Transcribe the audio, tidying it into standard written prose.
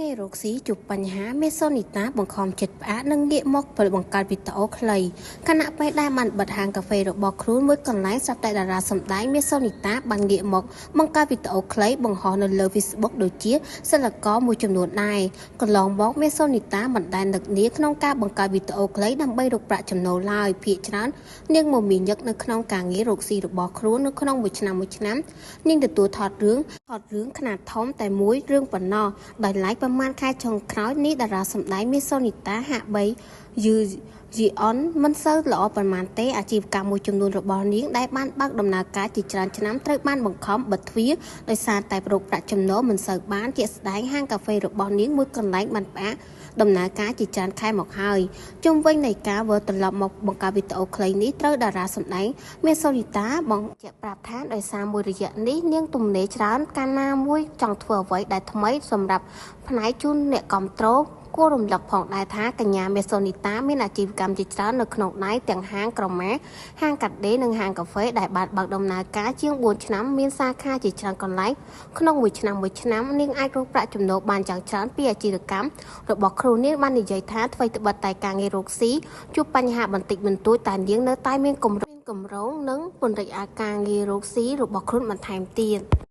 ងាររកស៊ីជួបបញ្ហាមេសូនីតាបង្ខំចិត្តផ្អាកនិងងាកមកផលិតបង្កើតវីដេអូខ្លីខណៈពេលដែលបានបិទហាងកាហ្វេរបស់ខ្លួនមួយកន្លែងស្រាប់តែតារាសម្ដែងមេសូនីតាបានងាកមកបង្កើតវីដេអូខ្លីបង្ហោះនៅលើ Facebook ដូចជាសិល្បករមួយចំនួនដែរកន្លងមកមេសូនីតាមិនដែលនឹកនាក្នុងការបង្កើតវីដេអូខ្លីដើម្បីរកប្រាក់ចំណូលឡើយភាគច្រើននាងមមាញឹកនៅក្នុងការងាររកស៊ីរបស់ខ្លួននៅក្នុងមួយឆ្នាំនាងទទួលថតរឿងខ្នាតធំតែមួយរឿងប៉ុណ្ណោះដោយឡែកប្រហែលខែចុងក្រោយនេះតារាសម្ដែងមេសូនីតាហាក់បីយឺជីអនមិនសូវល្អប៉ុន្មានទេអាជីវកម្មមួយចំនួនរបស់នាងដែលបានបើកដំណើរការជាច្រើនឆ្នាំត្រូវបានបង្ខំបិទទ្វារដោយសារតែប្រកប្រាក់ចំណូលមិនសូវបានជាក់ស្ដែងហាងកាហ្វេរបស់នាងមួយកន្លែងបានផ្អាកដំណើរការជាច្រើនខែមកហើយជុំវិញនៃការវិលត្រឡប់មកបង្កើតវីដេអូខ្លីនេះត្រូវតារាសម្ដែងមេសូនីតាបង្ជាក់ប្រាប់ថាដោយសារមួយរយៈនេះនាងទំនេរច្រើនកាលណាមួយចង់ធ្វើអ្វីដែលថ្មីសម្រាប់ផ្នែកជូនអ្នកគ្រប់គ្រងគួររំលឹកផងដែរថាកញ្ញាមេសូនីតាមានអាជីវកម្មជាច្រើននៅក្នុងដៃទាំងហាងក្រមាហាងកាត់ដេរនិងហាងកាហ្វេដែលបានបើកដំណើរការជាង4ឆ្នាំមានសាខាជាច្រើនកន្លែងក្នុងមួយឆ្នាំនាងអាចរកប្រាក់ចំណូលបានយ៉ាងច្រើនពីអាជីវកម្មរបស់គ្រូនាងបាននិយាយថាអ្វីត្បិតតែការងាររកស៊ីជួបបញ្ហាបន្តិចបន្តួចតែនាងនៅតែមានគម្រោងនិងពង្រីកការងាររកស៊ីរបស់ខ្លួនបន្ថែមទៀត